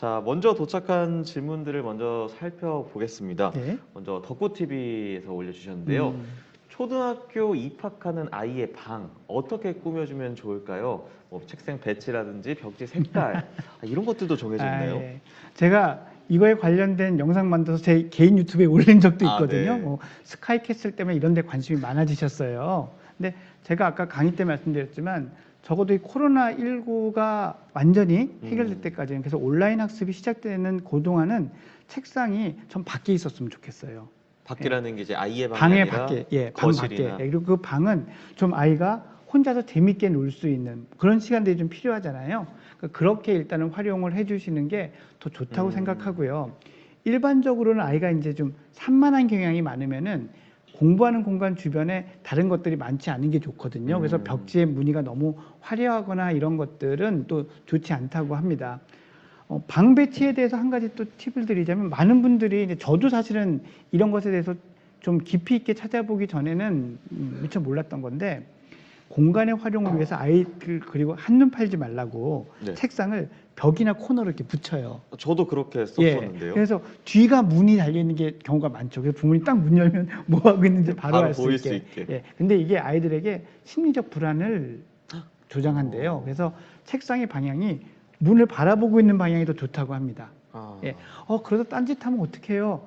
자, 먼저 도착한 질문들을 먼저 살펴보겠습니다. 네. 먼저 덕구TV에서 올려주셨는데요. 초등학교 입학하는 아이의 방 어떻게 꾸며주면 좋을까요? 뭐 책상 배치라든지 벽지 색깔 이런 것들도 정해져 있나요? 예. 제가 이거에 관련된 영상 만들어서 제 개인 유튜브에 올린 적도 있거든요. 네. 뭐 스카이캐슬 때문에 이런 데 관심이 많아지셨어요. 근데 제가 아까 강의 때 말씀드렸지만 적어도 이 코로나19가 완전히 해결될 때까지는, 그래서 온라인 학습이 시작되는 그동안은 책상이 좀 밖에 있었으면 좋겠어요. 밖이라는 게 이제 아이의 방이 방에 아니라 밖에, 방 거실이나. 밖에. 그리고 그 방은 좀 아이가 혼자서 재밌게 놀 수 있는 그런 시간들이 좀 필요하잖아요. 그러니까 그렇게 일단은 활용을 해주시는 게 더 좋다고 생각하고요. 일반적으로는 아이가 이제 좀 산만한 경향이 많으면은 공부하는 공간 주변에 다른 것들이 많지 않은 게 좋거든요. 그래서 벽지에 무늬가 너무 화려하거나 이런 것들은 또 좋지 않다고 합니다. 방 배치에 대해서 한 가지 또 팁을 드리자면, 많은 분들이 이제 저도 사실은 이런 것에 대해서 좀 깊이 있게 찾아보기 전에는 미처 몰랐던 건데, 공간의 활용을 위해서 아이들 그리고 한눈 팔지 말라고 네. 책상을 벽이나 코너로 이렇게 붙여요. 저도 그렇게 썼었는데요. 그래서 뒤가 문이 달려 있는 게 경우가 많죠. 그래서 부모님 딱 문 열면 뭐 하고 있는지 바로 알 수 보일 있게. 수 있게. 근데 이게 아이들에게 심리적 불안을 조장한대요. 그래서 책상의 방향이 문을 바라보고 있는 방향이 더 좋다고 합니다. 그래서 딴짓하면 어떡해요?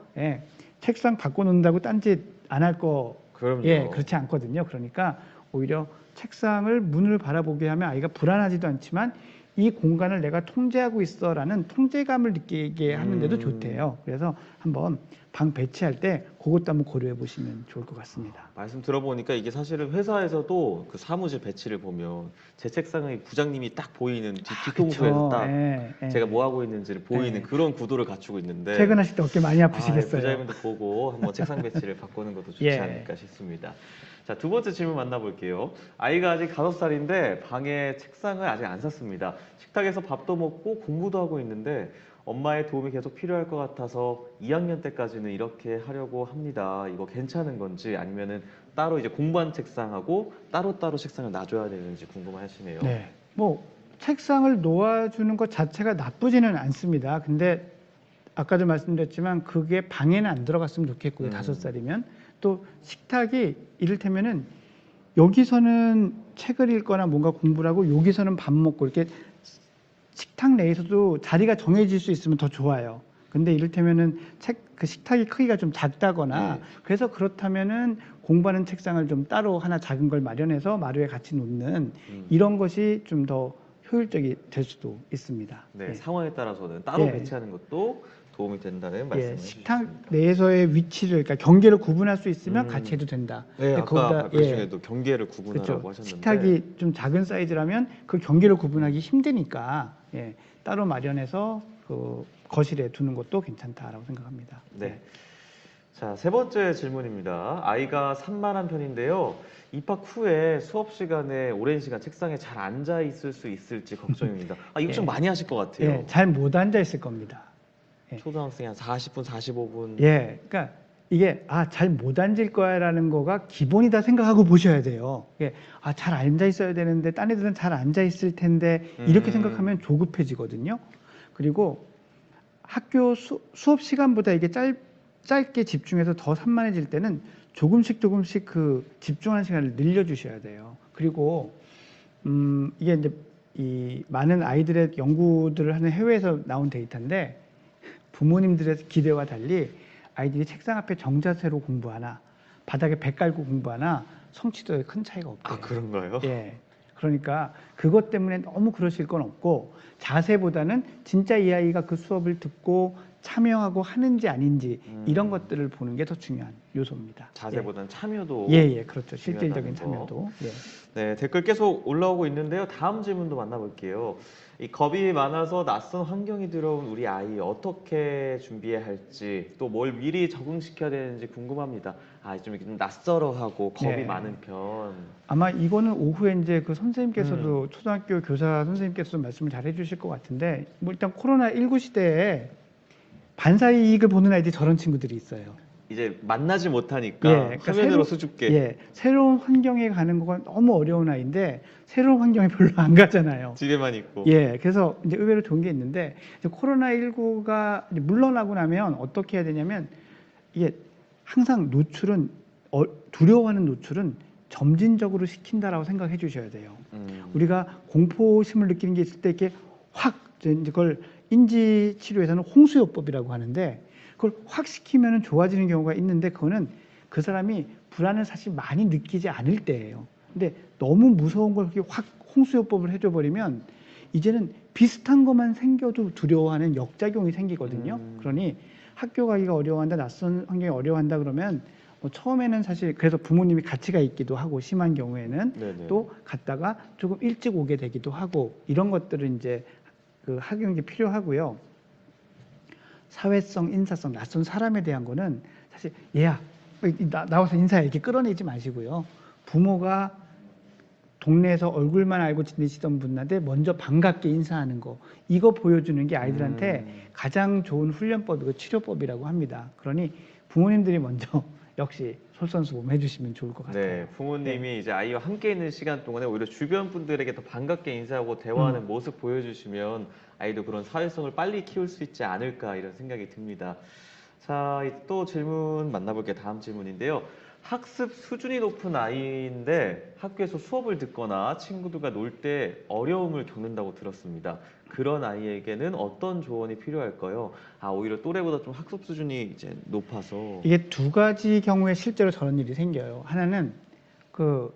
책상 바꿔놓는다고 딴짓 안 할 거. 그럼요. 그렇지 않거든요. 그러니까 오히려 책상을 문을 바라보게 하면 아이가 불안하지도 않지만 이 공간을 내가 통제하고 있어라는 통제감을 느끼게 하는데도 좋대요. 그래서 한번 방 배치할 때 그것도 한번 고려해 보시면 좋을 것 같습니다. 말씀 들어보니까 이게 사실은 회사에서도 그 사무실 배치를 보면 제 책상의 부장님이 딱 보이는 뒤통수에서 딱 제가 뭐 하고 있는지를 보이는 그런 구도를 갖추고 있는데, 퇴근하실 때 어깨 많이 아프시겠어요. 부장님도 보고 한번 책상 배치를 바꾸는 것도 좋지 않을까 싶습니다. 자, 두 번째 질문 만나볼게요. 아이가 아직 5살인데 방에 책상을 아직 안 샀습니다. 식탁에서 밥도 먹고 공부도 하고 있는데 엄마의 도움이 계속 필요할 것 같아서 2학년 때까지는 이렇게 하려고 합니다. 이거 괜찮은 건지, 아니면은 따로 이제 공부한 책상하고 따로따로 책상을 놔줘야 되는지 궁금하시네요. 네. 뭐 책상을 놓아주는 것 자체가 나쁘지는 않습니다. 근데 아까도 말씀드렸지만 그게 방에는 안 들어갔으면 좋겠고요. 5살이면. 또 식탁이 이를테면은 여기서는 책을 읽거나 뭔가 공부를 하고 여기서는 밥 먹고 이렇게 식탁 내에서도 자리가 정해질 수 있으면 더 좋아요. 근데 이를테면은 그 식탁의 크기가 좀 작다거나 그래서 그렇다면은 공부하는 책상을 좀 따로 하나 작은 걸 마련해서 마루에 같이 놓는 이런 것이 좀 더 효율적이 될 수도 있습니다. 상황에 따라서는 따로 배치하는 것도 도움이 된다는 말씀을 식탁 해주셨습니다. 내에서의 위치를, 그러니까 경계를 구분할 수 있으면 같이 해도 된다. 아까 발표 중에도 경계를 구분하라고 하셨는데, 식탁이 좀 작은 사이즈라면 그 경계를 구분하기 힘드니까 따로 마련해서 그 거실에 두는 것도 괜찮다라고 생각합니다. 자, 세 번째 질문입니다. 아이가 산만한 편인데요. 입학 후에 수업 시간에 오랜 시간 책상에 잘 앉아 있을 수 있을지 걱정입니다. 이거 좀 많이 하실 것 같아요. 잘 못 앉아 있을 겁니다. 초등학생이 한 40분, 45분. 그러니까 이게 잘 못 앉을 거야라는 거가 기본이다 생각하고 보셔야 돼요. 잘 앉아 있어야 되는데 딴 애들은 잘 앉아 있을 텐데 이렇게 생각하면 조급해지거든요. 그리고 학교 수업 시간보다 이게 짧게 집중해서 더 산만해질 때는 조금씩 그 집중하는 시간을 늘려주셔야 돼요. 그리고 이게 이제 이 많은 아이들의 연구들을 하는 해외에서 나온 데이터인데, 부모님들의 기대와 달리 아이들이 책상 앞에 정자세로 공부하나 바닥에 배 깔고 공부하나 성취도에 큰 차이가 없대요. 그런가요? 그러니까 그것 때문에 너무 그러실 건 없고, 자세보다는 진짜 이 아이가 그 수업을 듣고 참여하고 하는지 아닌지 이런 것들을 보는 게 더 중요한 요소입니다. 자세보다는 참여도. 그렇죠. 실질적인 참여도. 댓글 계속 올라오고 있는데요. 다음 질문도 만나볼게요. 이 겁이 많아서 낯선 환경이 들어온 우리 아이 어떻게 준비해야 할지, 또 뭘 미리 적응시켜야 되는지 궁금합니다. 좀 낯설어하고 겁이 많은 편. 아마 이거는 오후에 이제 그 선생님께서도 초등학교 교사 선생님께서도 말씀을 잘 해주실 것 같은데, 뭐 일단 코로나19 시대에 반사이익을 보는 아이들이 저런 친구들이 있어요. 이제 만나지 못하니까 예, 그러니까 화면으로 수줍게. 예, 새로운 환경에 가는 거가 너무 어려운 아이인데 새로운 환경에 별로 안 가잖아요. 집에만 있고. 예, 그래서 이제 의외로 좋은 게 있는데 이제 코로나19가 물러나고 나면 어떻게 해야 되냐면 이게 항상 노출은 두려워하는 노출은 점진적으로 시킨다라고 생각해 주셔야 돼요. 우리가 공포심을 느끼는 게 있을 때 이렇게 확 이제 그걸 인지 치료에서는 홍수요법이라고 하는데 그걸 확 시키면은 좋아지는 경우가 있는데 그거는 그 사람이 불안을 사실 많이 느끼지 않을 때예요. 근데 너무 무서운 걸 그렇게 확 홍수요법을 해줘 버리면 이제는 비슷한 것만 생겨도 두려워하는 역작용이 생기거든요. 그러니 학교 가기가 어려워한다, 낯선 환경이 어려워한다 그러면 뭐 처음에는 사실 그래서 부모님이 같이 가 있기도 하고 심한 경우에는 네네. 또 갔다가 조금 일찍 오게 되기도 하고 이런 것들은 이제 그 학용이 필요하고요. 사회성, 인사성, 낯선 사람에 대한 거는 사실 얘야 나와서 인사해 이렇게 끌어내지 마시고요. 부모가 동네에서 얼굴만 알고 지내시던 분한테 먼저 반갑게 인사하는 거 이거 보여주는 게 아이들한테 가장 좋은 훈련법이고 치료법이라고 합니다. 그러니 부모님들이 먼저 역시 솔선수범 해주시면 좋을 것 같아요. 네, 부모님이 이제 아이와 함께 있는 시간 동안에 오히려 주변 분들에게 더 반갑게 인사하고 대화하는 모습 보여주시면 아이도 그런 사회성을 빨리 키울 수 있지 않을까 이런 생각이 듭니다. 자, 또 질문 만나볼게요. 다음 질문인데요. 학습 수준이 높은 아이인데 학교에서 수업을 듣거나 친구들과 놀 때 어려움을 겪는다고 들었습니다. 그런 아이에게는 어떤 조언이 필요할까요? 아, 오히려 또래보다 좀 학습 수준이 이제 높아서. 이게 두 가지 경우에 실제로 저런 일이 생겨요. 하나는 그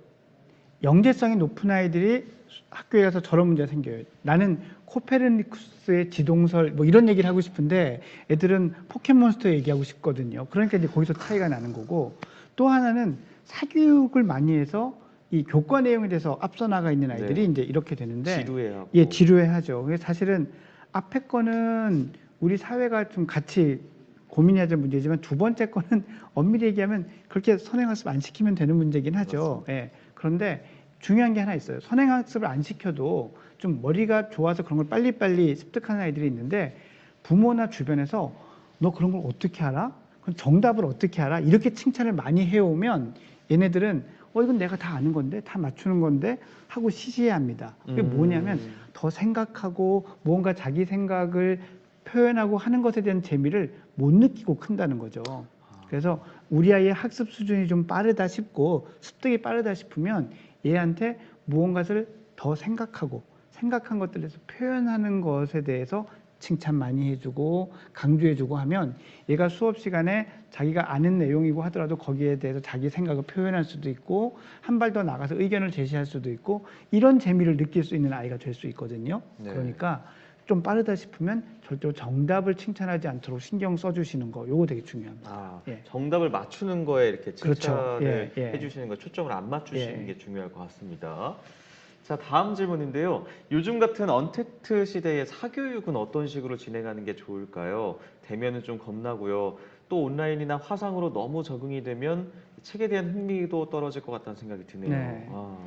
영재성이 높은 아이들이 학교에 가서 저런 문제가 생겨요. 나는 코페르니쿠스의 지동설 뭐 이런 얘기를 하고 싶은데 애들은 포켓몬스터 얘기하고 싶거든요. 그러니까 이제 거기서 차이가 나는 거고 또 하나는 사교육을 많이 해서 이 교과 내용에 대해서 앞서 나가 있는 아이들이 네. 이제 이렇게 되는데 지루해하고. 예, 지루해하죠. 그래서 사실은 앞에 거는 우리 사회가 좀 같이 고민해야 될 문제지만 두 번째 거는 엄밀히 얘기하면 그렇게 선행학습 안 시키면 되는 문제긴 하죠. 예. 그런데 중요한 게 하나 있어요. 선행학습을 안 시켜도 좀 머리가 좋아서 그런 걸 빨리빨리 습득하는 아이들이 있는데 부모나 주변에서 너 그런 걸 어떻게 알아? 그럼 정답을 어떻게 알아? 이렇게 칭찬을 많이 해오면 얘네들은 이건 내가 다 아는 건데 다 맞추는 건데 하고 시시해합니다. 그게 뭐냐면 더 생각하고 무언가 자기 생각을 표현하고 하는 것에 대한 재미를 못 느끼고 큰다는 거죠. 그래서 우리 아이의 학습 수준이 좀 빠르다 싶고 습득이 빠르다 싶으면 얘한테 무언가를 더 생각하고 생각한 것들에서 표현하는 것에 대해서 칭찬 많이 해주고 강조해주고 하면 얘가 수업 시간에 자기가 아는 내용이고 하더라도 거기에 대해서 자기 생각을 표현할 수도 있고 한 발 더 나가서 의견을 제시할 수도 있고 이런 재미를 느낄 수 있는 아이가 될 수 있거든요. 네. 그러니까 좀 빠르다 싶으면 절대로 정답을 칭찬하지 않도록 신경 써주시는 거 요거 되게 중요합니다. 아, 예. 정답을 맞추는 거에 이렇게 그렇죠. 칭찬을 예, 예. 해주시는 거 초점을 안 맞추시는 예. 게 중요할 것 같습니다. 자, 다음 질문인데요. 요즘 같은 언택트 시대의 사교육은 어떤 식으로 진행하는 게 좋을까요? 대면은 좀 겁나고요. 또 온라인이나 화상으로 너무 적응이 되면 책에 대한 흥미도 떨어질 것 같다는 생각이 드네요. 네. 아,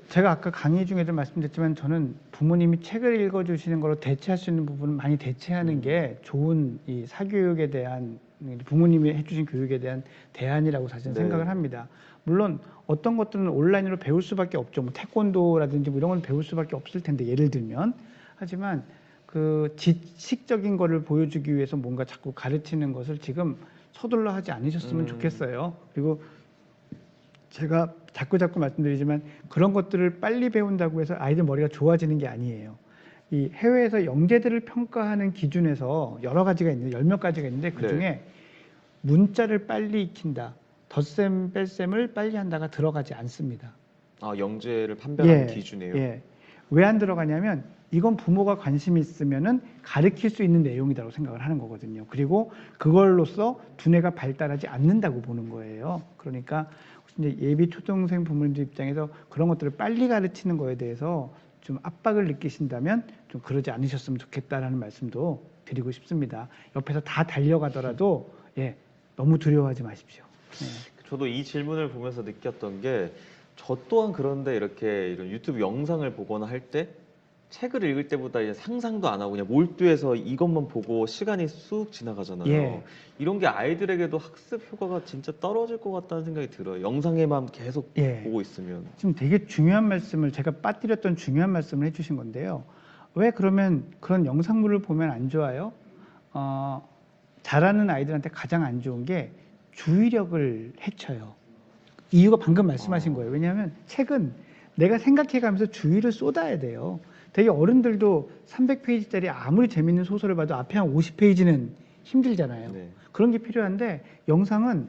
제가 아까 강의 중에도 말씀드렸지만 저는 부모님이 책을 읽어주시는 걸로 대체할 수 있는 부분은 많이 대체하는 게 좋은 이 사교육에 대한 부모님이 해주신 교육에 대한 대안이라고 사실 네. 생각을 합니다. 물론 어떤 것들은 온라인으로 배울 수밖에 없죠. 뭐 태권도라든지 뭐 이런 건 배울 수밖에 없을 텐데 예를 들면 하지만 그 지식적인 거를 보여주기 위해서 뭔가 자꾸 가르치는 것을 지금 서둘러 하지 않으셨으면 좋겠어요. 그리고 제가 자꾸 말씀드리지만 그런 것들을 빨리 배운다고 해서 아이들 머리가 좋아지는 게 아니에요. 이 해외에서 영재들을 평가하는 기준에서 여러 가지가 있는데 열 몇 가지가 있는데 그중에 네. 문자를 빨리 익힌다, 덧셈 뺄셈을 빨리 한다가 들어가지 않습니다. 아, 영재를 판별하는 예, 기준이에요. 예. 왜 안 들어가냐면 이건 부모가 관심 있으면은 가르칠 수 있는 내용이라고 생각을 하는 거거든요. 그리고 그걸로써 두뇌가 발달하지 않는다고 보는 거예요. 그러니까 이제 예비 초등생 부모님들 입장에서 그런 것들을 빨리 가르치는 거에 대해서 좀 압박을 느끼신다면 좀 그러지 않으셨으면 좋겠다라는 말씀도 드리고 싶습니다. 옆에서 다 달려가더라도 예, 너무 두려워하지 마십시오. 네. 저도 이 질문을 보면서 느꼈던 게 저 또한 그런데 이렇게 이런 유튜브 영상을 보거나 할 때 책을 읽을 때보다 이제 상상도 안 하고 그냥 몰두해서 이것만 보고 시간이 쑥 지나가잖아요. 예. 이런 게 아이들에게도 학습 효과가 진짜 떨어질 것 같다는 생각이 들어요. 영상에만 계속 예. 보고 있으면. 지금 되게 중요한 말씀을 제가 빠뜨렸던 중요한 말씀을 해주신 건데요. 왜 그러면 그런 영상물을 보면 안 좋아요? 잘하는 아이들한테 가장 안 좋은 게 주의력을 해쳐요. 이유가 방금 말씀하신 거예요. 왜냐하면 책은 내가 생각해가면서 주의를 쏟아야 돼요. 되게 어른들도 300페이지짜리 아무리 재밌는 소설을 봐도 앞에 한 50페이지는 힘들잖아요. 네. 그런 게 필요한데 영상은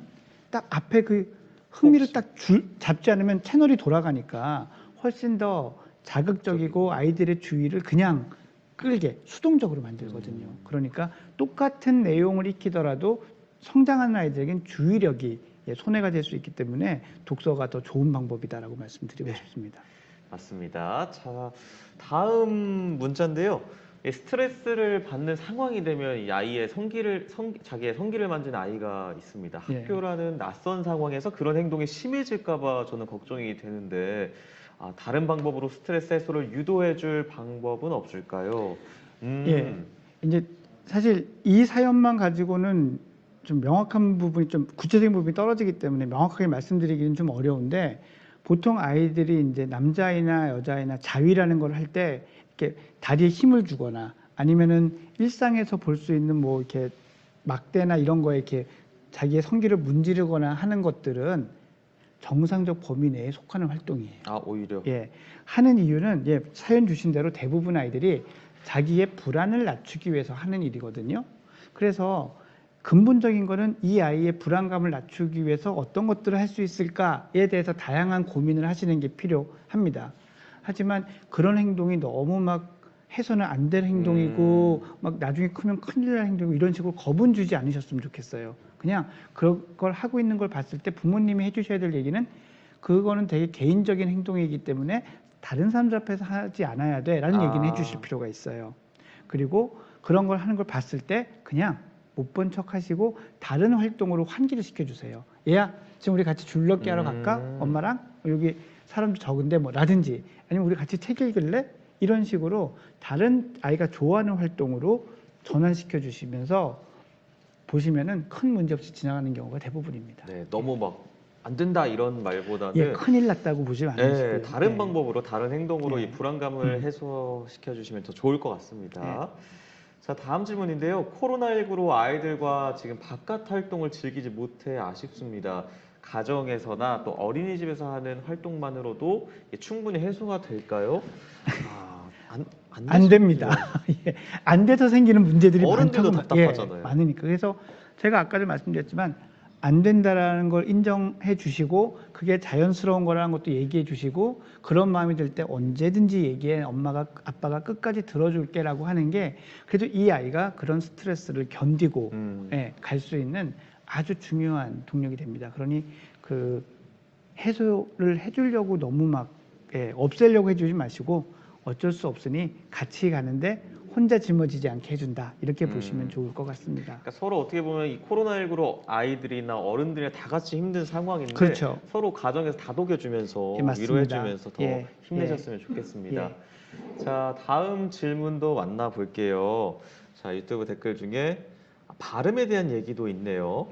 딱 앞에 그 흥미를 딱 잡지 않으면 채널이 돌아가니까 훨씬 더 자극적이고 아이들의 주의를 그냥 끌게 수동적으로 만들거든요. 그러니까 똑같은 내용을 익히더라도 성장하는 아이들에겐 주의력이 손해가 될 수 있기 때문에 독서가 더 좋은 방법이다라고 말씀드리고 싶습니다. 맞습니다. 자, 다음 문자인데요. 이 스트레스를 받는 상황이 되면 이 아이의 자기의 성기를 만지는 아이가 있습니다. 예. 학교라는 낯선 상황에서 그런 행동이 심해질까 봐 저는 걱정이 되는데 다른 방법으로 스트레스 해소를 유도해 줄 방법은 없을까요? 예. 이제 사실 이 사연만 가지고는 좀 명확한 부분이 좀 구체적인 부분이 떨어지기 때문에 명확하게 말씀드리기는 좀 어려운데 보통 아이들이 이제 남자아이나 여자아이나 자위라는 걸 할 때 이렇게 다리에 힘을 주거나 아니면은 일상에서 볼 수 있는 뭐 이렇게 막대나 이런 거에 이렇게 자기의 성기를 문지르거나 하는 것들은 정상적 범위 내에 속하는 활동이에요. 오히려. 예. 하는 이유는 사연 주신 대로 대부분 아이들이 자기의 불안을 낮추기 위해서 하는 일이거든요. 그래서 근본적인 거는 이 아이의 불안감을 낮추기 위해서 어떤 것들을 할 수 있을까에 대해서 다양한 고민을 하시는 게 필요합니다. 하지만 그런 행동이 너무 막 해서는 안 될 행동이고 막 나중에 크면 큰일 날 행동이고 이런 식으로 겁은 주지 않으셨으면 좋겠어요. 그냥 그걸 하고 있는 걸 봤을 때 부모님이 해주셔야 될 얘기는 그거는 되게 개인적인 행동이기 때문에 다른 사람들 앞에서 하지 않아야 돼라는 얘기는 해주실 필요가 있어요. 그리고 그런 걸 하는 걸 봤을 때 그냥 못 본 척 하시고 다른 활동으로 환기를 시켜주세요. 얘야 지금 우리 같이 줄넘기 하러 갈까? 엄마랑 여기 사람도 적은데 뭐 라든지 아니면 우리 같이 책 읽을래? 이런 식으로 다른 아이가 좋아하는 활동으로 전환시켜 주시면서 보시면은 큰 문제 없이 지나가는 경우가 대부분입니다. 네, 너무 막 안 된다 이런 말보다는 큰일 났다고 보지 마시고요. 다른 방법으로 다른 행동으로 네. 이 불안감을 해소시켜 주시면 더 좋을 것 같습니다. 자, 다음 질문인데요. 코로나19로 아이들과 지금 바깥 활동을 즐기지 못해 아쉽습니다. 가정에서나 또 어린이집에서 하는 활동만으로도 충분히 해소가 될까요? 안 됩니다. 안 돼서 생기는 문제들이 어른들도 많다고 답답하잖아요. 많으니까. 그래서 제가 아까도 말씀드렸지만 안 된다라는 걸 인정해 주시고 그게 자연스러운 거라는 것도 얘기해 주시고 그런 마음이 들 때 언제든지 얘기해 엄마가 아빠가 끝까지 들어줄게라고 하는 게 그래도 이 아이가 그런 스트레스를 견디고 갈 수 있는 아주 중요한 동력이 됩니다. 그러니 그 해소를 해주려고 너무 막 없애려고 해주지 마시고 어쩔 수 없으니 같이 가는데 혼자 짊어지지 않게 해준다 이렇게 보시면 좋을 것 같습니다. 그러니까 서로 어떻게 보면 이 코로나19로 아이들이나 어른들이 다 같이 힘든 상황인데 그렇죠. 서로 가정에서 다독여주면서 맞습니다. 위로해주면서 더 힘내셨으면 좋겠습니다. 자, 다음 질문도 만나볼게요. 자, 유튜브 댓글 중에 발음에 대한 얘기도 있네요.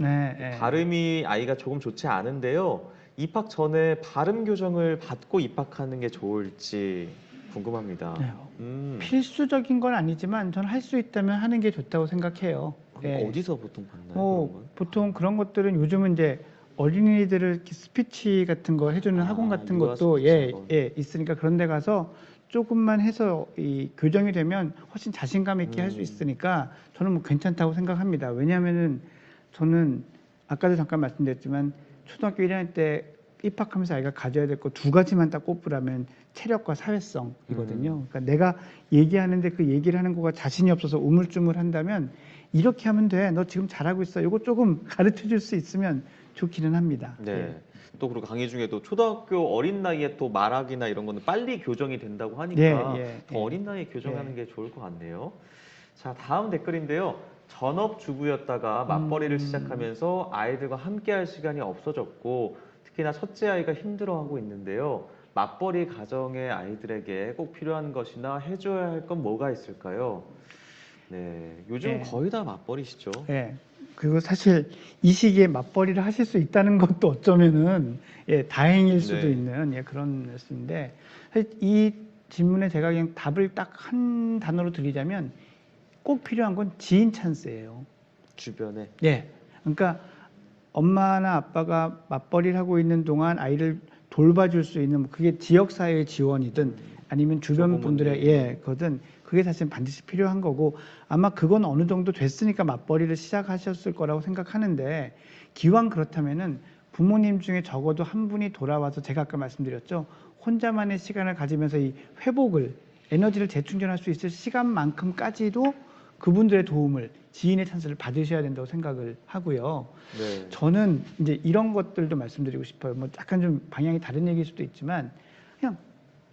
발음이 아이가 조금 좋지 않은데요. 입학 전에 발음 교정을 받고 입학하는 게 좋을지 궁금합니다. 필수적인 건 아니지만 저는 할 수 있다면 하는 게 좋다고 생각해요. 어디서 보통 받나요? 보통 그런 것들은 요즘은 이제 어린이들을 이렇게 스피치 같은 거 해주는 학원 같은 것도 있으니까 그런 데 가서 조금만 해서 이 교정이 되면 훨씬 자신감 있게 할 수 있으니까 저는 뭐 괜찮다고 생각합니다. 왜냐하면은 저는 아까도 잠깐 말씀드렸지만 초등학교 1학년 때 입학하면서 아이가 가져야 될 거 두 가지만 딱 꼽으라면 체력과 사회성이거든요. 그러니까 내가 얘기하는데 그 얘기를 하는 거가 자신이 없어서 우물쭈물 한다면 이렇게 하면 돼. 너 지금 잘하고 있어. 이거 조금 가르쳐 줄 수 있으면 좋기는 합니다. 네. 또 그리고 강의 중에도 초등학교 어린 나이에 또 말하기나 이런 거는 빨리 교정이 된다고 하니까 더 어린 나이에 교정하는 게 좋을 것 같네요. 자, 다음 댓글인데요. 전업주부였다가 맞벌이를 시작하면서 아이들과 함께할 시간이 없어졌고 특히나 첫째 아이가 힘들어하고 있는데요. 맞벌이 가정의 아이들에게 꼭 필요한 것이나 해줘야 할 건 뭐가 있을까요? 네, 요즘 예. 거의 다 맞벌이시죠? 예. 그리고 사실 이 시기에 맞벌이를 하실 수 있다는 것도 어쩌면은 다행일 수도 네. 있는 그런 말씀인데, 사실 이 질문에 제가 그냥 답을 딱 한 단어로 드리자면 꼭 필요한 건 지인 찬스예요. 주변에. 예. 그러니까 엄마나 아빠가 맞벌이를 하고 있는 동안 아이를 돌봐줄 수 있는, 그게 지역사회의 지원이든 아니면 주변 분들의 조부모님. 거든, 그게 사실 반드시 필요한 거고, 아마 그건 어느 정도 됐으니까 맞벌이를 시작하셨을 거라고 생각하는데, 기왕 그렇다면은 부모님 중에 적어도 한 분이 돌아와서, 제가 아까 말씀드렸죠, 혼자만의 시간을 가지면서 이 회복을, 에너지를 재충전할 수 있을 시간만큼까지도 그분들의 도움을, 지인의 찬스를 받으셔야 된다고 생각을 하고요. 네. 저는 이제 이런 것들도 말씀드리고 싶어요. 뭐 약간 좀 방향이 다른 얘기일 수도 있지만, 그냥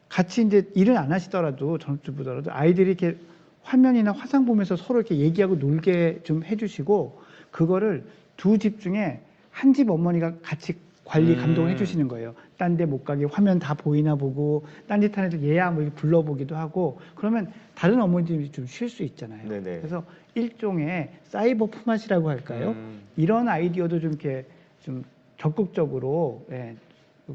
같이 이제 일을 안 하시더라도, 전업주부더라도 아이들이 이렇게 화면이나 화상 보면서 서로 이렇게 얘기하고 놀게 좀 해주시고, 그거를 두 집 중에 한 집 어머니가 같이 관리 감독을 해주시는 거예요. 딴 데 못 가게 화면 다 보이나 보고, 딴짓 하는 애들 얘야 뭐 이렇게 불러보기도 하고, 그러면 다른 어머니들이 좀 쉴 수 있잖아요. 네네. 그래서 일종의 사이버 품앗이라고 할까요? 이런 아이디어도 좀 이렇게 좀 적극적으로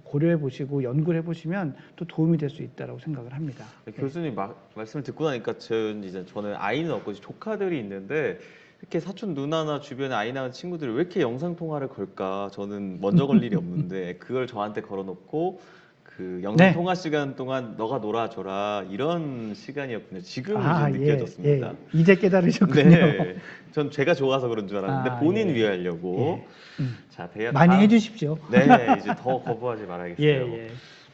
고려해 보시고 연구를 해 보시면 또 도움이 될 수 있다라고 생각을 합니다. 교수님 말씀을 듣고 나니까 저는 아이는 없고 조카들이 있는데 이렇게 사촌 누나나 주변에 아이 낳은 친구들이 왜 이렇게 영상 통화를 걸까? 저는 먼저 걸 일이 없는데 그걸 저한테 걸어놓고 그 영상 네. 통화 시간 동안 너가 놀아줘라 이런 시간이었군요. 지금 아, 이제 느껴졌습니다. 이제 깨달으셨군요. 네, 전 제가 좋아서 그런 줄 알았는데 아, 본인 예. 위하려고. 예. 자, 많이 다음. 해주십시오. 네, 이제 더 거부하지 말아야겠어요. 예.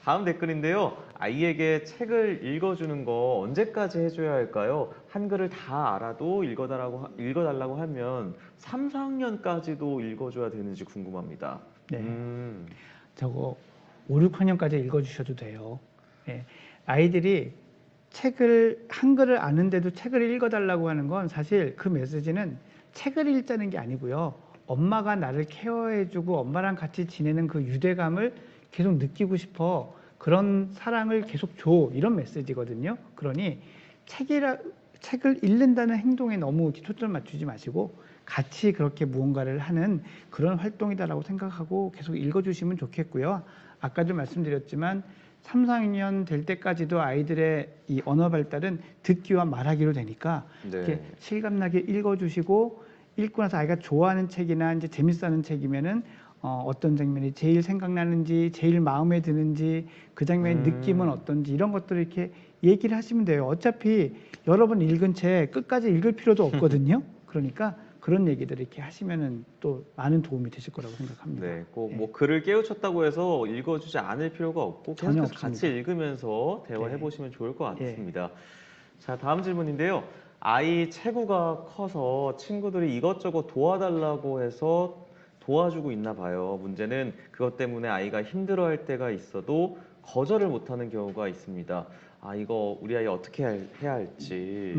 다음 댓글인데요. 아이에게 책을 읽어주는 거 언제까지 해줘야 할까요? 한글을 다 알아도 읽어달라고 하면 3, 4학년까지도 읽어줘야 되는지 궁금합니다. 네. 저거 5, 6학년까지 읽어주셔도 돼요. 예. 아이들이 책을, 한글을 아는데도 책을 읽어달라고 하는 건 사실 그 메시지는 책을 읽자는 게 아니고요. 엄마가 나를 케어해주고 엄마랑 같이 지내는 그 유대감을 계속 느끼고 싶어. 그런 사랑을 계속 줘. 이런 메시지거든요. 그러니 책을 읽는다는 행동에 너무 초점을 맞추지 마시고 같이 그렇게 무언가를 하는 그런 활동이다라고 생각하고 계속 읽어주시면 좋겠고요. 아까도 말씀드렸지만 3, 4학년 될 때까지도 아이들의 이 언어 발달은 듣기와 말하기로 되니까 네. 이렇게 실감나게 읽어주시고, 읽고 나서 아이가 좋아하는 책이나 이제 재밌어하는 책이면은 어떤 장면이 제일 생각나는지, 제일 마음에 드는지, 그 장면의 느낌은 어떤지, 이런 것들을 이렇게 얘기를 하시면 돼요. 어차피 여러 번 읽은 책 끝까지 읽을 필요도 없거든요. 그러니까 그런 얘기들을 이렇게 하시면은 또 많은 도움이 되실 거라고 생각합니다. 네, 꼭 뭐 글을 깨우쳤다고 해서 읽어주지 않을 필요가 없고 전혀 계속해서 같이 없습니다. 읽으면서 대화해 네. 보시면 좋을 것 예. 같습니다. 자, 다음 질문인데요. 아이 체구가 커서 친구들이 이것저것 도와달라고 해서 도와주고 있나 봐요. 문제는 그것 때문에 아이가 힘들어할 때가 있어도 거절을 못하는 경우가 있습니다. 아, 이거 우리 아이 어떻게 해야 할지.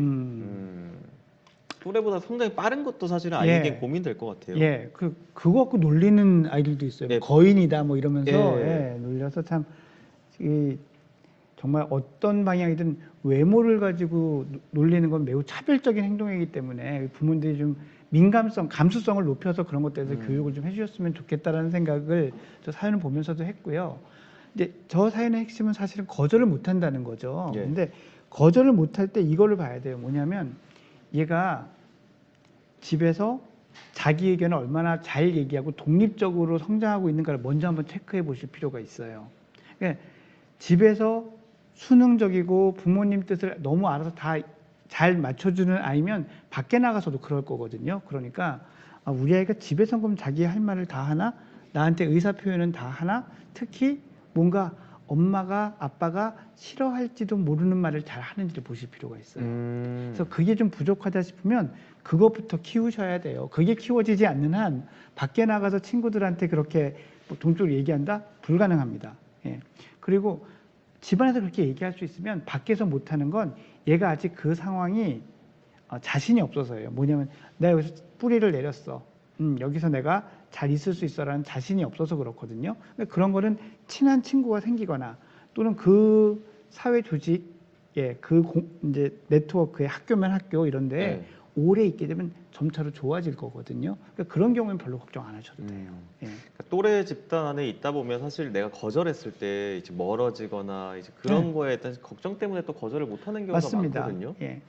또래보다 성장이 빠른 것도 사실은 아이에겐 고민될 것 같아요. 예, 그거 갖고 놀리는 아이들도 있어요. 예. 거인이다 뭐 이러면서 예. 놀려서 참 정말 어떤 방향이든 외모를 가지고 놀리는 건 매우 차별적인 행동이기 때문에 부모들이 좀 민감성, 감수성을 높여서 그런 것들에 대해서 교육을 좀 해주셨으면 좋겠다라는 생각을 저 사연을 보면서도 했고요. 근데 저 사연의 핵심은 사실은 거절을 못한다는 거죠. 예. 근데 거절을 못할 때 이거를 봐야 돼요. 뭐냐면 얘가 집에서 자기 의견을 얼마나 잘 얘기하고 독립적으로 성장하고 있는가를 먼저 한번 체크해 보실 필요가 있어요. 그러니까 집에서 수능적이고 부모님 뜻을 너무 알아서 다 잘 맞춰주는 아이면 밖에 나가서도 그럴 거거든요. 그러니까 우리 아이가 집에서 그럼 자기 할 말을 다 하나? 나한테 의사 표현은 다 하나? 특히 뭔가 엄마가 아빠가 싫어할지도 모르는 말을 잘 하는지를 보실 필요가 있어요. 그래서 그게 좀 부족하다 싶으면 그것부터 키우셔야 돼요. 그게 키워지지 않는 한 밖에 나가서 친구들한테 그렇게 동적으로 얘기한다? 불가능합니다. 예. 그리고 집안에서 그렇게 얘기할 수 있으면 밖에서 못하는 건 얘가 아직 그 상황이 자신이 없어서예요. 뭐냐면 내가 여기서 뿌리를 내렸어. 여기서 내가 잘 있을 수 있어라는 자신이 없어서 그렇거든요. 그런 거는 친한 친구가 생기거나 또는 그 사회 조직, 이제 네트워크의 학교면 학교 이런데 네. 오래 있게 되면 점차로 좋아질 거거든요. 그러니까 그런 경우는 별로 걱정 안 하셔도 돼요. 예. 그러니까 또래 집단 안에 있다 보면 사실 내가 거절했을 때 이제 멀어지거나 이제 그런 네. 거에 대한 걱정 때문에 또 거절을 못하는 경우가 맞습니다. 많거든요. 예.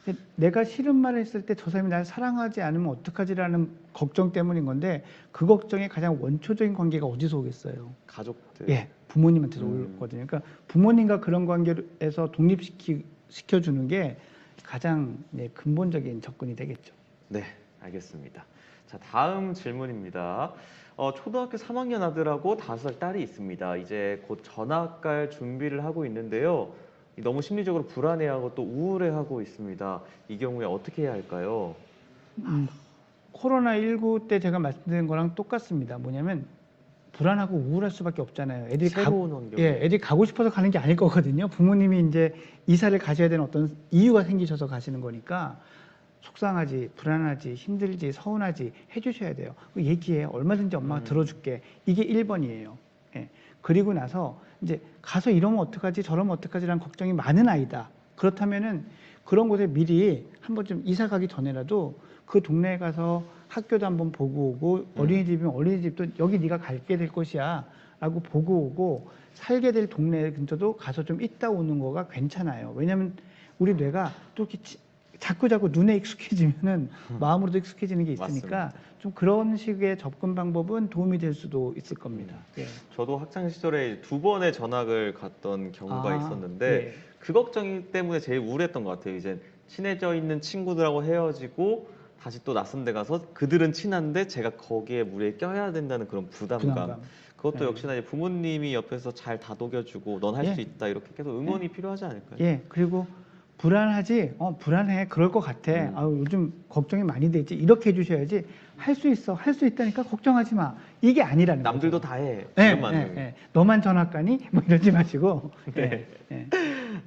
근데 내가 싫은 말을 했을 때 저 사람이 나를 사랑하지 않으면 어떡하지라는 걱정 때문인 건데 그 걱정의 가장 원초적인 관계가 어디서 오겠어요? 가족들. 예, 부모님한테서 음. 오거든요. 그러니까 부모님과 그런 관계에서 독립시켜주는 게 가장 근본적인 접근이 되겠죠. 네, 알겠습니다. 자, 다음 질문입니다. 초등학교 3학년 아들하고 5살 딸이 있습니다. 이제 곧 전학 갈 준비를 하고 있는데요. 너무 심리적으로 불안해하고 또 우울해하고 있습니다. 이 경우에 어떻게 해야 할까요? 코로나19 때 제가 말씀드린 거랑 똑같습니다. 뭐냐면 불안하고 우울할 수밖에 없잖아요. 새로운 환경에. 애들이 가고 싶어서 가는 게 아닐 거거든요. 부모님이 이제 이사를 가셔야 되는 어떤 이유가 생기셔서 가시는 거니까 속상하지, 불안하지, 힘들지, 서운하지 해주셔야 돼요. 얘기해. 얼마든지 엄마가 들어줄게. 이게 1번이에요. 예. 그리고 나서 이제 가서 이러면 어떡하지, 저러면 어떡하지라는 걱정이 많은 아이다. 그렇다면은 그런 곳에 미리 한번 좀 이사 가기 전에라도 그 동네에 가서 학교도 한번 보고 오고 어린이집이면 어린이집도 여기 네가 갈게 될 곳이야 라고 보고 오고 살게 될 동네 근처도 가서 좀 있다 오는 거가 괜찮아요. 왜냐하면 우리 뇌가 또 이렇게 자꾸 눈에 익숙해지면은 마음으로도 익숙해지는 게 있으니까 맞습니다. 좀 그런 식의 접근 방법은 도움이 될 수도 있을 겁니다. 예. 저도 학창 시절에 2번의 전학을 갔던 경우가 있었는데 예. 그 걱정 때문에 제일 우울했던 것 같아요. 이제 친해져 있는 친구들하고 헤어지고 다시 또 낯선 데 가서 그들은 친한데 제가 거기에 무리에 껴야 된다는 그런 부담감. 그것도 네. 역시나 이제 부모님이 옆에서 잘 다독여주고 넌 할 수 예. 있다 이렇게 계속 응원이 필요하지 않을까요? 예, 그리고 불안하지? 불안해. 그럴 것 같아. 요즘 걱정이 많이 돼 있지. 이렇게 해주셔야지. 할 수 있어. 할 수 있다니까 걱정하지 마. 이게 아니라는 거죠. 남들도 다 해. 예, 이런 마음. 너만 전학 가니? 뭐 이러지 마시고. 네. 예.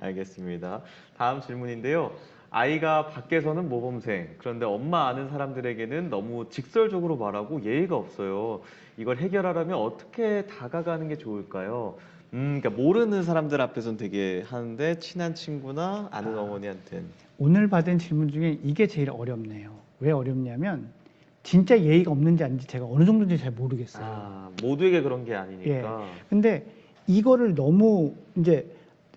알겠습니다. 다음 질문인데요. 아이가 밖에서는 모범생, 그런데 엄마 아는 사람들에게는 너무 직설적으로 말하고 예의가 없어요. 이걸 해결하려면 어떻게 다가가는 게 좋을까요? 그러니까 모르는 사람들 앞에서는 되게 하는데 친한 친구나 아는 어머니한테는. 오늘 받은 질문 중에 이게 제일 어렵네요. 왜 어렵냐면 진짜 예의가 없는지 아닌지 제가 어느 정도인지 잘 모르겠어요. 모두에게 그런 게 아니니까. 예. 근데 이거를 너무 이제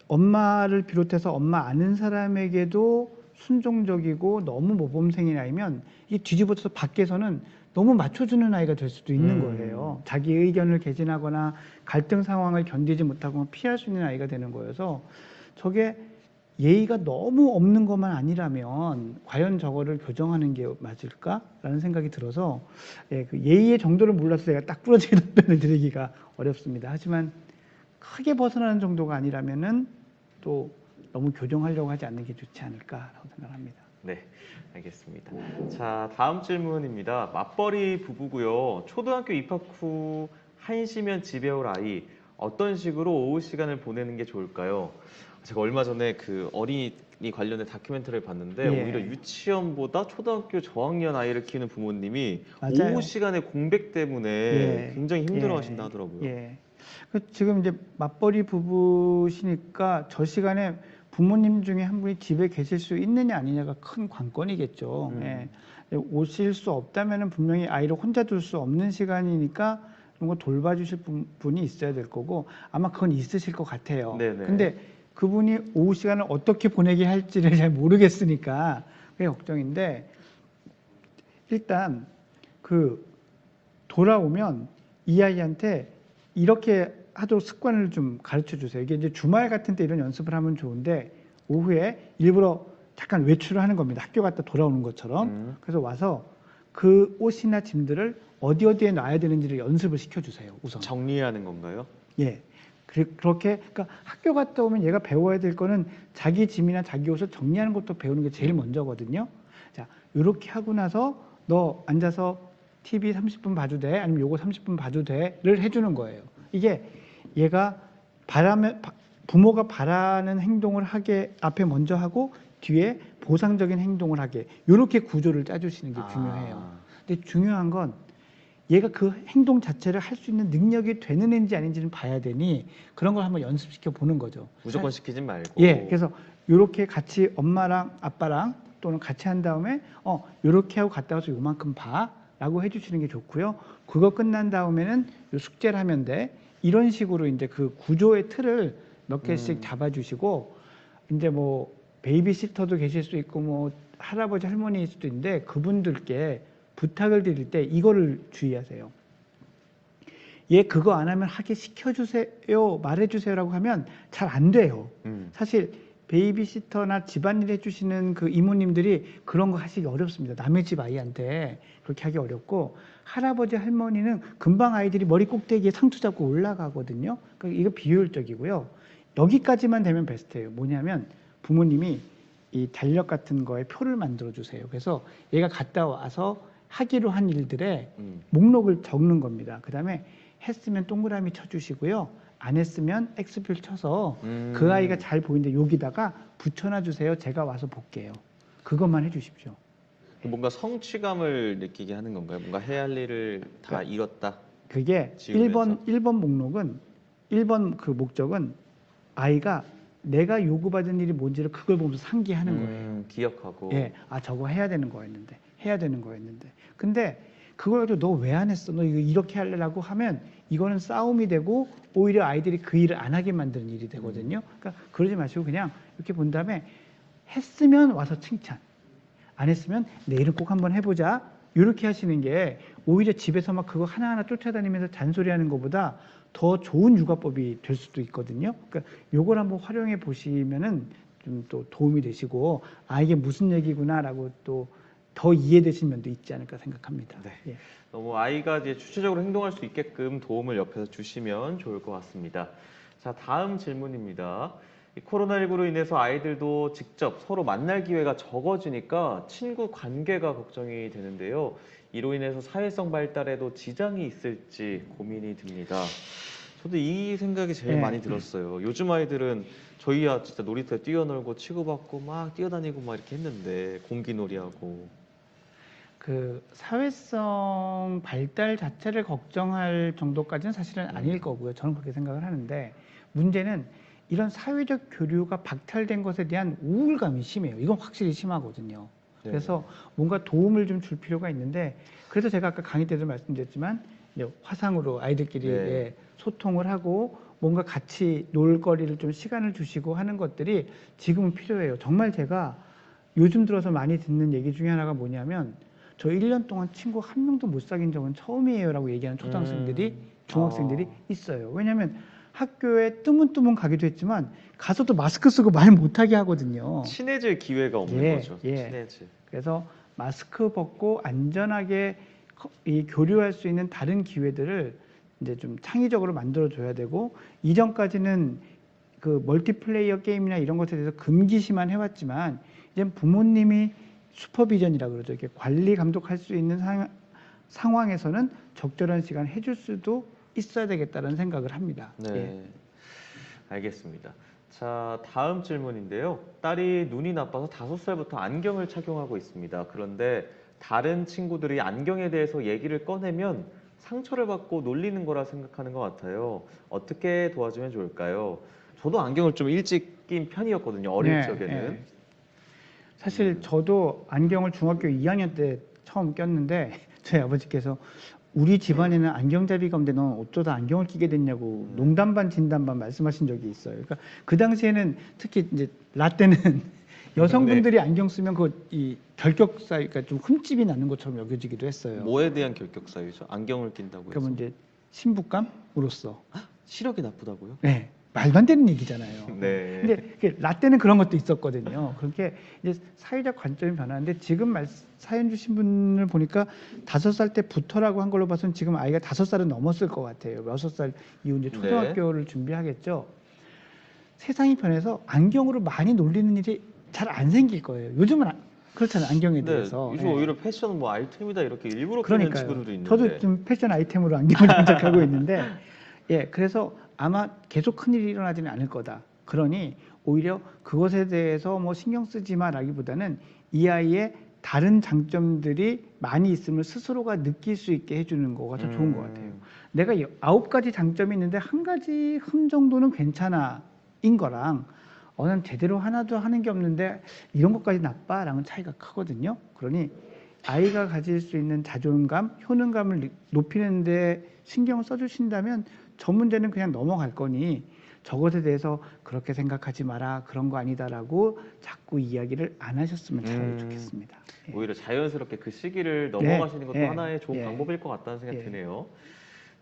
엄마를 비롯해서 엄마 아는 사람에게도 순종적이고 너무 모범생이 아니면 이 뒤집어져서 밖에서는 너무 맞춰주는 아이가 될 수도 있는 거예요. 자기 의견을 개진하거나 갈등 상황을 견디지 못하고 피할 수 있는 아이가 되는 거여서 저게 예의가 너무 없는 것만 아니라면 과연 저거를 교정하는 게 맞을까라는 생각이 들어서 그 예의의 정도를 몰라서 제가 딱 부러지게 답변을 드리기가 어렵습니다. 하지만 크게 벗어나는 정도가 아니라면은 또 너무 교정하려고 하지 않는 게 좋지 않을까라고 생각합니다. 네, 알겠습니다. 자, 다음 질문입니다. 맞벌이 부부고요. 초등학교 입학 후 1시면 집에 올 아이 어떤 식으로 오후 시간을 보내는 게 좋을까요? 제가 얼마 전에 그 어린이 관련된 다큐멘터리를 봤는데 오히려 유치원보다 초등학교 저학년 아이를 키우는 부모님이 맞아요. 오후 시간에 공백 때문에 굉장히 힘들어하신다 하더라고요. 지금 이제 맞벌이 부부시니까 저 시간에 부모님 중에 한 분이 집에 계실 수 있느냐 아니냐가 큰 관건이겠죠. 오실 수 없다면 분명히 아이를 혼자 둘 수 없는 시간이니까 이런 거 돌봐주실 분이 있어야 될 거고 아마 그건 있으실 것 같아요. 네네. 근데 그분이 오후 시간을 어떻게 보내게 할지를 잘 모르겠으니까 그게 걱정인데 일단 그 돌아오면 이 아이한테 이렇게 하도록 습관을 좀 가르쳐 주세요. 이게 이제 주말 같은 때 이런 연습을 하면 좋은데 오후에 일부러 잠깐 외출을 하는 겁니다. 학교 갔다 돌아오는 것처럼. 그래서 와서 그 옷이나 짐들을 어디에 놔야 되는지를 연습을 시켜주세요. 우선. 정리하는 건가요? 예. 그렇게 그러니까 학교 갔다 오면 얘가 배워야 될 거는 자기 짐이나 자기 옷을 정리하는 것도 배우는 게 제일 먼저거든요. 자, 이렇게 하고 나서 너 앉아서 TV 30분 봐도 돼? 아니면 요거 30분 봐도 돼?를 해주는 거예요. 이게 얘가 부모가 바라는 행동을 하게 앞에 먼저 하고 뒤에 보상적인 행동을 하게 이렇게 구조를 짜주시는 게 중요해요. 근데 중요한 건 얘가 그 행동 자체를 할 수 있는 능력이 되는 애인지 아닌지는 봐야 되니 그런 걸 한번 연습시켜 보는 거죠. 무조건 시키진 말고. 예, 그래서 이렇게 같이 엄마랑 아빠랑 또는 같이 한 다음에 이렇게 하고 갔다 와서 요만큼 봐라고 해주시는 게 좋고요. 그거 끝난 다음에는 요 숙제를 하면 돼. 이런 식으로 이제 그 구조의 틀을 몇 개씩 잡아주시고 이제 뭐 베이비시터도 계실 수 있고 뭐 할아버지 할머니일 수도 있는데 그분들께 부탁을 드릴 때 이거를 주의하세요. 얘 그거 안 하면 하게 시켜주세요, 말해주세요라고 하면 잘 안 돼요. 사실 베이비시터나 집안일 해주시는 그 이모님들이 그런 거 하시기 어렵습니다. 남의 집 아이한테 그렇게 하기 어렵고 할아버지 할머니는 금방 아이들이 머리 꼭대기에 상투 잡고 올라가거든요. 그러니까 이거 비효율적이고요. 여기까지만 되면 베스트예요. 뭐냐면 부모님이 이 달력 같은 거에 표를 만들어 주세요. 그래서 얘가 갔다 와서 하기로 한 일들의 목록을 적는 겁니다. 그 다음에 했으면 동그라미 쳐주시고요. 안 했으면 X표를 쳐서 그 아이가 잘 보이는데 여기다가 붙여놔 주세요. 제가 와서 볼게요. 그것만 해주십시오. 뭔가 성취감을 느끼게 하는 건가요? 뭔가 해야 할 일을 다 이뤘다. 그게 지우면서. 1번 목록은 1번 그 목적은 아이가 내가 요구받은 일이 뭔지를 그걸 보면서 상기하는 거예요. 기억하고. 예, 아 저거 해야 되는 거였는데 해야 되는 거였는데 근데 그걸 가지고 너 왜 안 했어? 너 이거 이렇게 하려고 하면 이거는 싸움이 되고 오히려 아이들이 그 일을 안 하게 만드는 일이 되거든요. 그러니까 그러지 마시고 그냥 이렇게 본 다음에 했으면 와서 칭찬, 안 했으면 내일은 꼭 한번 해보자. 이렇게 하시는 게 오히려 집에서 막 그거 하나하나 쫓아다니면서 잔소리하는 것보다 더 좋은 육아법이 될 수도 있거든요. 그러니까 요걸 한번 활용해 보시면은 좀 또 도움이 되시고 아 이게 무슨 얘기구나라고 또 더 이해되신 면도 있지 않을까 생각합니다. 네. 예. 너무 아이가 이제 주체적으로 행동할 수 있게끔 도움을 옆에서 주시면 좋을 것 같습니다. 자, 다음 질문입니다. 이 코로나19로 인해서 아이들도 직접 서로 만날 기회가 적어지니까 친구 관계가 걱정이 되는데요. 이로 인해서 사회성 발달에도 지장이 있을지 고민이 듭니다. 저도 이 생각이 제일 네. 많이 들었어요. 요즘 아이들은 저희야 진짜 놀이터에 뛰어놀고 치고받고 막 뛰어다니고 막 이렇게 했는데 공기놀이하고. 그 사회성 발달 자체를 걱정할 정도까지는 사실은 아닐 거고요. 저는 그렇게 생각을 하는데 문제는 이런 사회적 교류가 박탈된 것에 대한 우울감이 심해요. 이건 확실히 심하거든요. 그래서 뭔가 도움을 좀 줄 필요가 있는데 그래서 제가 아까 강의 때도 말씀드렸지만 이제 화상으로 아이들끼리 네. 소통을 하고 뭔가 같이 놀 거리를 좀 시간을 주시고 하는 것들이 지금은 필요해요. 정말 제가 요즘 들어서 많이 듣는 얘기 중에 하나가 뭐냐면 저 1년 동안 친구 한 명도 못 사귄 적은 처음이에요라고 얘기하는 초등학생들이 중학생들이 있어요. 왜냐하면 학교에 뜨문뜨문 가기도 했지만 가서도 마스크 쓰고 말 못하게 하거든요. 친해질 기회가 없는 거죠. 친해질. 그래서 마스크 벗고 안전하게 이 교류할 수 있는 다른 기회들을 이제 좀 창의적으로 만들어줘야 되고 이전까지는 그 멀티플레이어 게임이나 이런 것에 대해서 금기시만 해왔지만 이제 부모님이 슈퍼비전이라고 그러죠. 이렇게 관리 감독할 수 있는 상황에서는 적절한 시간 해줄 수도 있어야 되겠다는 생각을 합니다. 네, 예. 알겠습니다. 자, 다음 질문인데요. 딸이 눈이 나빠서 5살부터 안경을 착용하고 있습니다. 그런데 다른 친구들이 안경에 대해서 얘기를 꺼내면 상처를 받고 놀리는 거라 생각하는 것 같아요. 어떻게 도와주면 좋을까요? 저도 안경을 좀 일찍 낀 편이었거든요. 어릴 적에는. 사실 저도 안경을 중학교 2학년 때 처음 꼈는데 저희 아버지께서 우리 집안에는 안경잡이가 없는데 넌 어쩌다 안경을 끼게 됐냐고 농담 반 진담 반 말씀하신 적이 있어요. 그러니까 그 당시에는 특히 이제 라떼는 여성분들이 안경 쓰면 그 이 결격 사유가 좀 흠집이 나는 것처럼 여겨지기도 했어요. 뭐에 대한 결격 사유죠? 안경을 낀다고 해서? 그러면 이제 신부감으로써. 시력이 나쁘다고요? 네. 말도 안 되는 얘기잖아요. 네. 근데 라떼는 그런 것도 있었거든요. 그렇게 이제 사회적 관점이 변하는데 지금 사연 주신 분을 보니까 5살 때부터라고 한 걸로 봐서는 지금 아이가 5살은 넘었을 것 같아요. 6살 이후 이제 초등학교를 준비하겠죠. 세상이 변해서 안경으로 많이 놀리는 일이 잘 안 생길 거예요. 요즘은 그렇잖아요. 안경에 대해서. 요즘 오히려 패션 뭐 아이템이다 이렇게 일부러 끼는 친구들도 있는데. 저도 지금 패션 아이템으로 안경을 장착하고 있는데 그래서 아마 계속 큰일이 일어나지는 않을 거다. 그러니 오히려 그것에 대해서 뭐 신경 쓰지 마라기보다는 이 아이의 다른 장점들이 많이 있음을 스스로가 느낄 수 있게 해주는 거가 더 좋은 것 같아요. 내가 9가지 장점이 있는데 한 가지 흠 정도는 괜찮아 인 거랑 난 제대로 하나도 하는 게 없는데 이런 것까지 나빠랑은 차이가 크거든요. 그러니 아이가 가질 수 있는 자존감, 효능감을 높이는 데 신경을 써주신다면 저 문제는 그냥 넘어갈 거니 저것에 대해서 그렇게 생각하지 마라, 그런 거 아니다라고 자꾸 이야기를 안 하셨으면 차라리 좋겠습니다. 예. 오히려 자연스럽게 그 시기를 넘어가시는 것도 예. 하나의 좋은 예. 방법일 것 같다는 생각이 예. 드네요.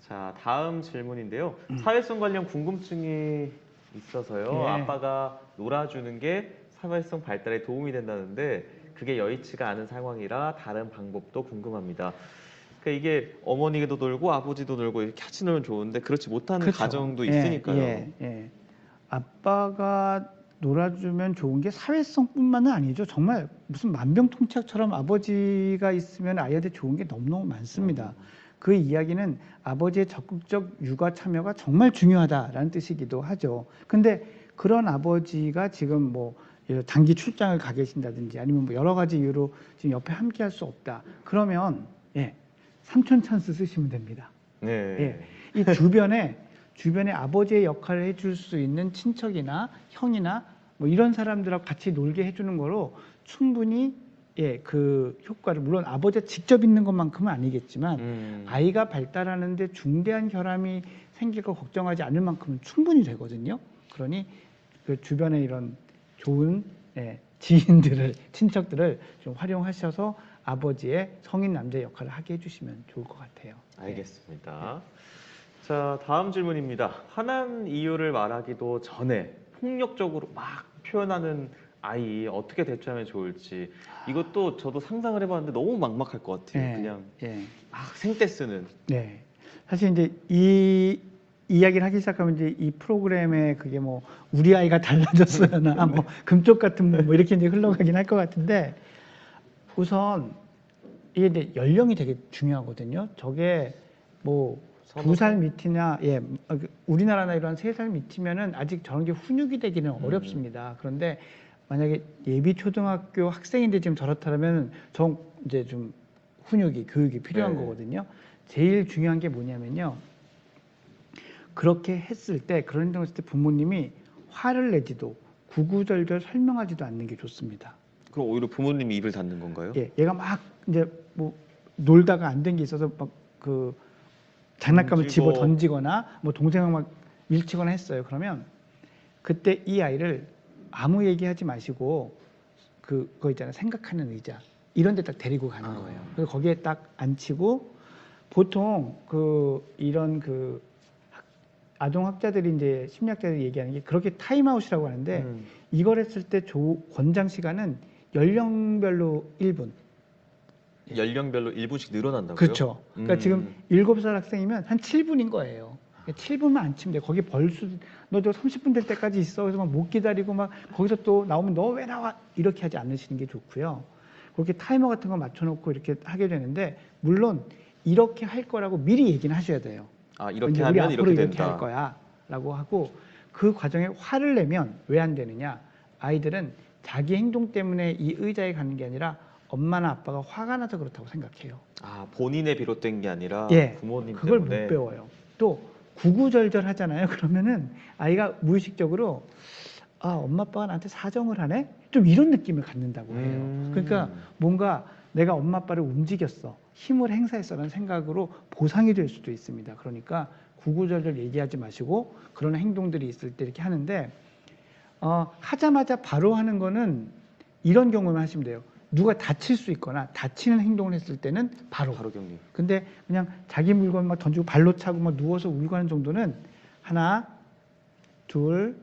자, 다음 질문인데요. 사회성 관련 궁금증이 있어서요. 예. 아빠가 놀아주는 게 사회성 발달에 도움이 된다는데 그게 여의치가 않은 상황이라 다른 방법도 궁금합니다. 그러니까 이게 어머니도 놀고 아버지도 놀고 이렇게 같이 놀면 좋은데 그렇지 못하는 그렇죠. 가정도 예, 있으니까요. 예. 아빠가 놀아주면 좋은 게 사회성뿐만은 아니죠. 정말 무슨 만병통치약처럼 아버지가 있으면 아이한테 좋은 게 너무너무 많습니다. 그 이야기는 아버지의 적극적 육아 참여가 정말 중요하다라는 뜻이기도 하죠. 근데 그런 아버지가 지금 뭐 단기 출장을 가 계신다든지 아니면 뭐 여러 가지 이유로 지금 옆에 함께 할 수 없다. 그러면 삼촌 찬스 쓰시면 됩니다. 네. 이 주변에 아버지의 역할을 해줄 수 있는 친척이나 형이나 뭐 이런 사람들하고 같이 놀게 해주는 거로 충분히 그 효과를, 물론 아버지가 직접 있는 것만큼은 아니겠지만 아이가 발달하는데 중대한 결함이 생길 거 걱정하지 않을 만큼은 충분히 되거든요. 그러니 그 주변에 이런 좋은 지인들을, 친척들을 좀 활용하셔서 아버지의 성인 남자의 역할을 하게 해주시면 좋을 것 같아요. 알겠습니다. 자, 다음 질문입니다. 화난 이유를 말하기도 전에 폭력적으로 막 표현하는 아이 어떻게 대처하면 좋을지, 이것도 저도 상상을 해봤는데 너무 막막할 것 같아요. 그냥 막 생떼 쓰는. 네. 사실 이제 이 이야기를 하기 시작하면 이제 이 프로그램에 그게 뭐 우리 아이가 달라졌어요나 뭐 금쪽 같은 뭐 이렇게 이제 흘러가긴 할 것 같은데, 우선 이게 이제 연령이 되게 중요하거든요. 저게 뭐 2살 밑이나 우리나라 나이로 한 3살 밑이면은 아직 저런 게 훈육이 되기는 어렵습니다. 그런데 만약에 예비 초등학교 학생인데 지금 저렇다면 이제 좀 훈육이, 교육이 필요한 거거든요. 제일 중요한 게 뭐냐면요. 그렇게 했을 때, 그런 행동을 했을 때 부모님이 화를 내지도 구구절절 설명하지도 않는 게 좋습니다. 그럼 오히려 부모님이 입을 닫는 건가요? 얘가 막 이제 뭐 놀다가 안 된 게 있어서 막 그 장난감을 집어 던지거나 뭐 동생을 막 밀치거나 했어요. 그러면 그때 이 아이를 아무 얘기하지 마시고 그거 있잖아요. 생각하는 의자 이런 데 딱 데리고 가는 거예요. 그래서 거기에 딱 앉히고, 보통 이런 아동학자들이 이제 심리학자들이 얘기하는 게 그렇게 타임아웃이라고 하는데, 이걸 했을 때 권장 시간은 연령별로 1분. 연령별로 1분씩 늘어난다고요? 그렇죠. 그러니까 지금 7살 학생이면 한 7분인 거예요. 7분만 안 치면 돼. 거기 너 저 30분 될 때까지 있어. 그래서 막 못 기다리고 막 거기서 또 나오면 너 왜 나와? 이렇게 하지 않으시는 게 좋고요. 그렇게 타이머 같은 거 맞춰놓고 이렇게 하게 되는데, 물론 이렇게 할 거라고 미리 얘기는 하셔야 돼요. 이렇게 하면 우리 앞으로 이렇게 이렇게 할 거야라고 하고, 그 과정에 화를 내면 왜 안 되느냐? 아이들은 자기 행동 때문에 이 의자에 가는 게 아니라 엄마나 아빠가 화가 나서 그렇다고 생각해요. 본인에 비롯된 게 아니라 부모님 그걸 때문에. 못 배워요. 또 구구절절 하잖아요. 그러면은 아이가 무의식적으로 엄마 아빠가 나한테 사정을 하네? 좀 이런 느낌을 갖는다고 해요. 그러니까 뭔가 내가 엄마 아빠를 움직였어, 힘을 행사했어라는 생각으로 보상이 될 수도 있습니다. 그러니까 구구절절 얘기하지 마시고 그런 행동들이 있을 때 이렇게 하는데, 하자마자 바로 하는 거는 이런 경우만 하시면 돼요. 누가 다칠 수 있거나 다치는 행동을 했을 때는 바로 격리. 근데 그냥 자기 물건 막 던지고 발로 차고 막 누워서 울고 하는 정도는 하나, 둘,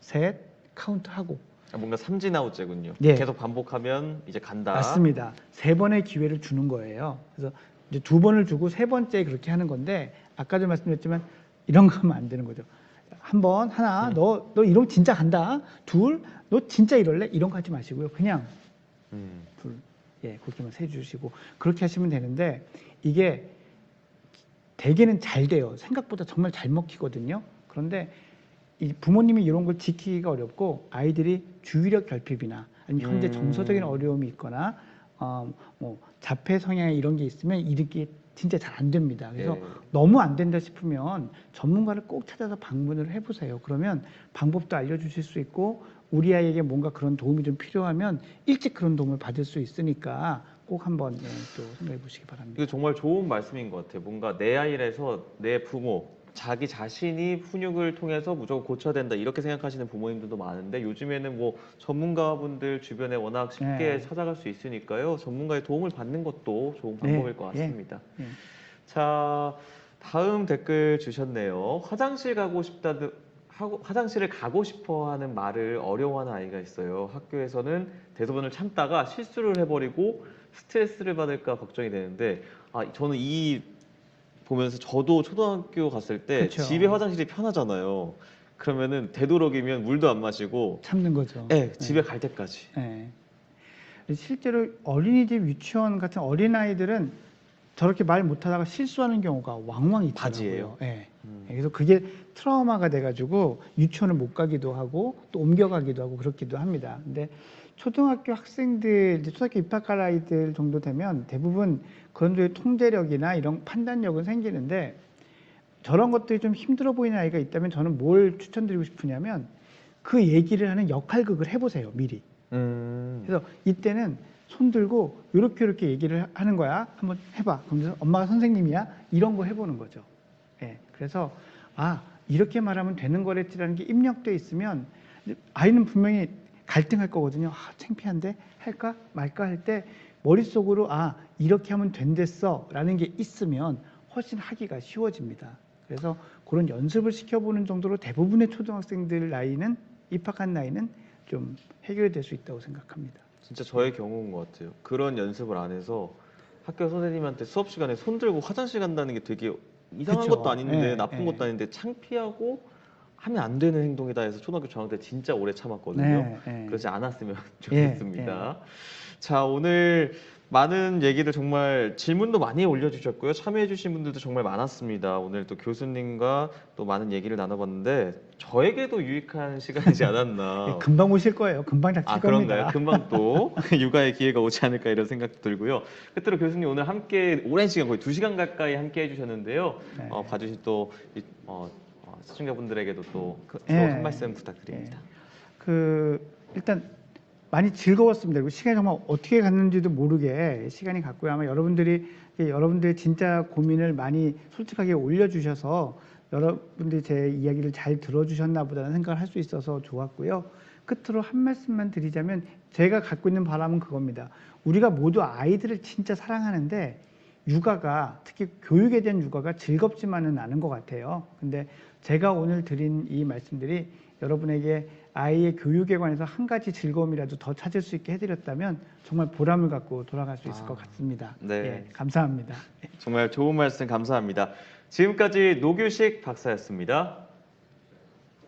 셋 카운트하고. 뭔가 삼진아웃제군요. 계속 반복하면 이제 간다. 맞습니다. 3번의 기회를 주는 거예요. 그래서 이제 2번을 주고 3번째 그렇게 하는 건데, 아까도 말씀드렸지만 이런 거 하면 안 되는 거죠. 한 번, 하나, 너 이러면 진짜 간다. 둘, 너 진짜 이럴래? 이런 거 하지 마시고요. 그냥 둘, 그렇게만 세주시고 그렇게 하시면 되는데, 이게 대개는 잘 돼요. 생각보다 정말 잘 먹히거든요. 그런데 이 부모님이 이런 걸 지키기가 어렵고, 아이들이 주의력 결핍이나 아니면 현재 정서적인 어려움이 있거나 뭐 자폐 성향 이런 게 있으면 이렇게 진짜 잘 안 됩니다. 그래서 예. 너무 안 된다 싶으면 전문가를 꼭 찾아서 방문을 해보세요. 그러면 방법도 알려주실 수 있고 우리 아이에게 뭔가 그런 도움이 좀 필요하면 일찍 그런 도움을 받을 수 있으니까 꼭 한번 또 생각해 보시기 바랍니다. 이거 정말 좋은 말씀인 것 같아요. 뭔가 내 아이라서 내 부모, 자기 자신이 훈육을 통해서 무조건 고쳐야 된다 이렇게 생각하시는 부모님들도 많은데 요즘에는 뭐 전문가분들 주변에 워낙 쉽게 네. 찾아갈 수 있으니까요. 전문가의 도움을 받는 것도 좋은 방법일 것 예. 같습니다. 예. 자, 다음 댓글 주셨네요. 화장실을 가고 싶어 하는 말을 어려워하는 아이가 있어요. 학교에서는 대소변을 참다가 실수를 해버리고 스트레스를 받을까 걱정이 되는데, 저는 이 보면서 저도 초등학교 갔을 때 그쵸. 집에 화장실이 편하잖아요. 그러면은 되도록이면 물도 안 마시고, 참는 거죠. 집에 갈 때까지. 예. 실제로 어린이집, 유치원 같은 어린아이들은 저렇게 말 못하다가 실수하는 경우가 왕왕 있더라고요. 바지예요? 예. 그래서 그게 트라우마가 돼가지고 유치원을 못 가기도 하고 또 옮겨가기도 하고 그렇기도 합니다. 근데 초등학교 학생들, 이제 초등학교 입학할 아이들 정도 되면 대부분 그런 쪽의 통제력이나 이런 판단력은 생기는데 저런 것들이 좀 힘들어 보이는 아이가 있다면 저는 뭘 추천드리고 싶으냐면 그 얘기를 하는 역할극을 해보세요, 미리. 그래서 이때는 손 들고 이렇게 얘기를 하는 거야. 한번 해봐. 그러면서 엄마가 선생님이야. 이런 거 해보는 거죠. 예. 그래서 이렇게 말하면 되는 거랬지라는 게 입력돼 있으면 아이는 분명히 갈등할 거거든요. 창피한데 할까 말까 할 때 머릿속으로 이렇게 하면 된댔어라는 게 있으면 훨씬 하기가 쉬워집니다. 그래서 그런 연습을 시켜보는 정도로 대부분의 초등학생들 나이는 입학한 나이는 좀 해결될 수 있다고 생각합니다. 진짜 저의 경우인 것 같아요. 그런 연습을 안 해서 학교 선생님한테 수업 시간에 손 들고 화장실 간다는 게 되게 이상한 그쵸. 것도 아닌데 예, 나쁜 예. 것도 아닌데 창피하고 하면 안 되는 행동이다 해서 초등학교 저학년 때 진짜 오래 참았거든요. 네, 예. 그러지 않았으면 예, 좋겠습니다. 자, 오늘 많은 얘기들 정말 질문도 많이 올려주셨고요. 참여해주신 분들도 정말 많았습니다. 오늘 또 교수님과 또 많은 얘기를 나눠봤는데 저에게도 유익한 시간이지 않았나. 금방 오실 거예요. 금방 잡힐 그런가요? 겁니다. 금방 또 육아의 기회가 오지 않을까 이런 생각도 들고요. 끝으로 교수님 오늘 함께 오랜 시간 거의 2시간 가까이 함께 해주셨는데요. 네. 봐주신 또 시청자분들에게도 또 예. 한 말씀 부탁드립니다. 일단 많이 즐거웠습니다. 그리고 시간이 정말 어떻게 갔는지도 모르게 시간이 갔고요. 아마 여러분들의 진짜 고민을 많이 솔직하게 올려주셔서 여러분들이 제 이야기를 잘 들어주셨나 보다는 생각을 할 수 있어서 좋았고요. 끝으로 한 말씀만 드리자면 제가 갖고 있는 바람은 그겁니다. 우리가 모두 아이들을 진짜 사랑하는데 육아가 특히 교육에 대한 육아가 즐겁지만은 않은 것 같아요. 근데 제가 오늘 드린 이 말씀들이 여러분에게 아이의 교육에 관해서 한 가지 즐거움이라도 더 찾을 수 있게 해드렸다면 정말 보람을 갖고 돌아갈 수 있을 것 같습니다. 네. 감사합니다. 정말 좋은 말씀 감사합니다. 지금까지 노규식 박사였습니다.